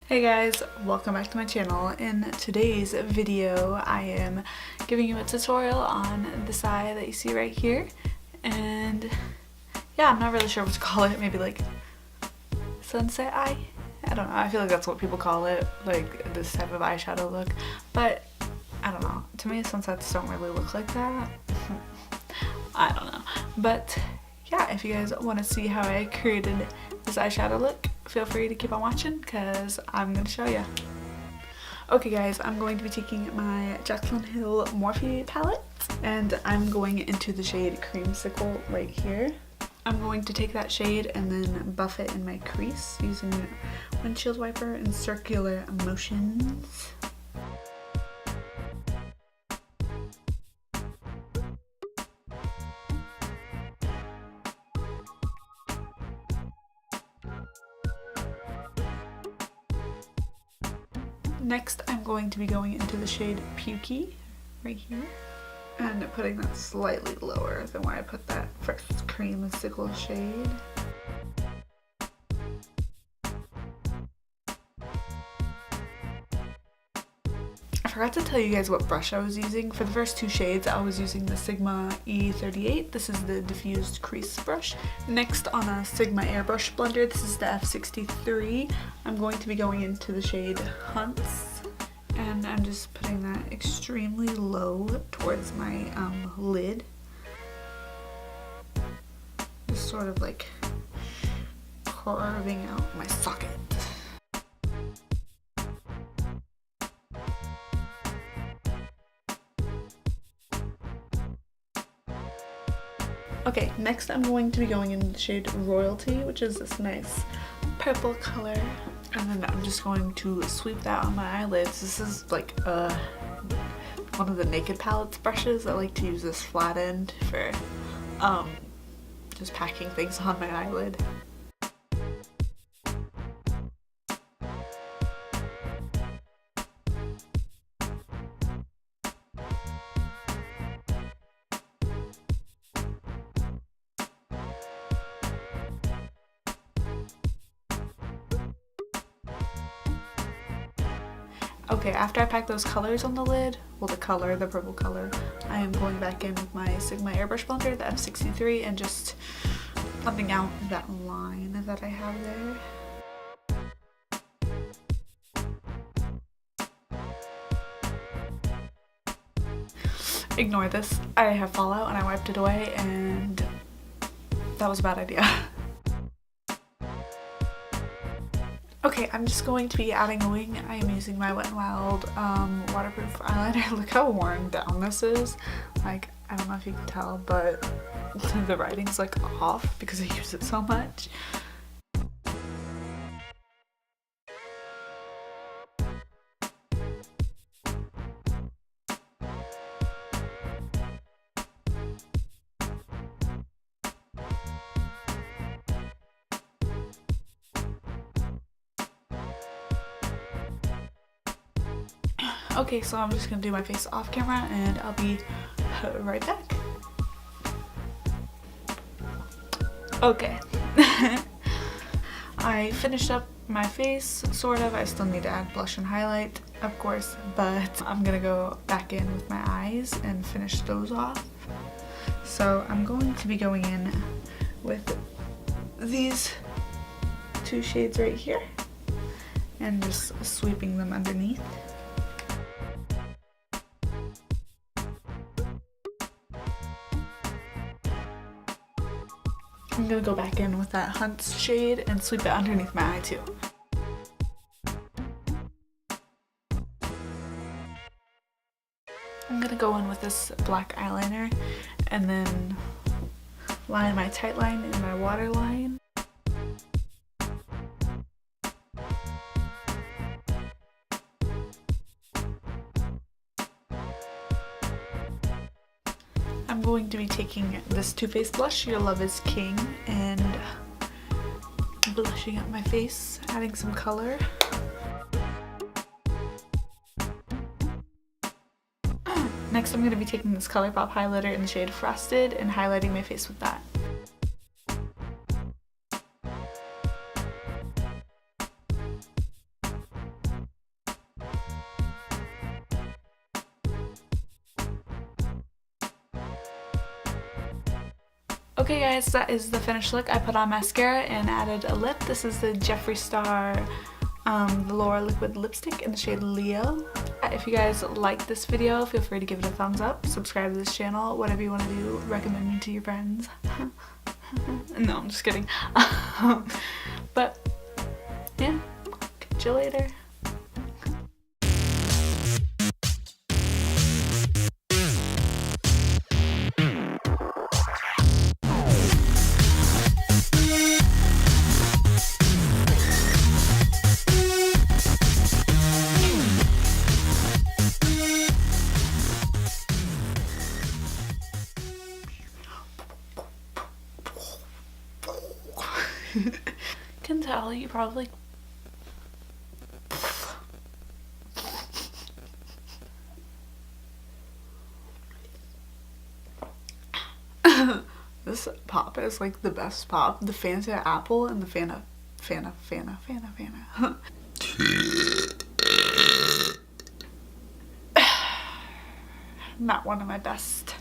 Hey guys, welcome back to my channel. In today's video, I am giving you a tutorial on this eye that you see right here. And yeah, I'm not really sure what to call it. Maybe like sunset eye? I don't know. I feel like that's what people call it, like this type of eyeshadow look. But I don't know. To me, sunsets don't really look like that. I don't know. But yeah, if you guys want to see how I created this eyeshadow look, feel free to keep on watching because I'm going to show you. Okay guys, I'm going to be taking my Jodlc Morphe palette and I'm going into the shade Creamsicle right here. I'm going to take that shade and then buff it in my crease using a windshield wiper in circular motions. Next, I'm going to be going into the shade Pukey right here and putting that slightly lower than where I put that first Creamsicle shade. I forgot to tell you guys what brush I was using. For the first two shades, I was using the Sigma E38. This is the diffused crease brush. Next, on a Sigma airbrush blender, this is the F63. I'm going to be going into the shade Hunts, and I'm just putting that extremely low towards my lid. Just sort of like carving out my socket. Okay, next I'm going to be going in the shade Royalty, which is this nice purple color. And then I'm just going to sweep that on my eyelids. This is like one of the Naked Palettes brushes. I like to use this flat end for just packing things on my eyelid. Okay, after I pack those colors on the lid, well the purple color, I am going back in with my Sigma airbrush blender, the F63, and just blending out that line that I have there. Ignore this, I have fallout and I wiped it away and that was a bad idea. Okay, I'm just going to be adding a wing. I am using my Wet n Wild waterproof eyeliner. Look how worn down this is. Like, I don't know if you can tell, but the writing's like off because I use it so much. Okay, so I'm just gonna do my face off camera and I'll be right back. Okay. I finished up my face, sort of. I still need to add blush and highlight, of course, but I'm gonna go back in with my eyes and finish those off. So I'm going to be going in with these two shades right here and just sweeping them underneath. I'm gonna go back in with that Hunts shade and sweep it underneath my eye too. I'm gonna go in with this black eyeliner and then line my tight line and my water line. I'm going to be taking this Too Faced blush, Your Love is King, and blushing up my face, adding some color. Next I'm going to be taking this ColourPop highlighter in the shade Frosted and highlighting my face with that. Okay guys, that is the finished look. I put on mascara and added a lip. This is the Jeffree Star Velour Liquid Lipstick in the shade Leo. If you guys like this video, feel free to give it a thumbs up, subscribe to this channel, whatever you want to do, recommend me to your friends. No, I'm just kidding. But yeah, catch you later. Can tell you probably this pop is like the best pop. The Fanta apple and the Fanta. Not one of my best.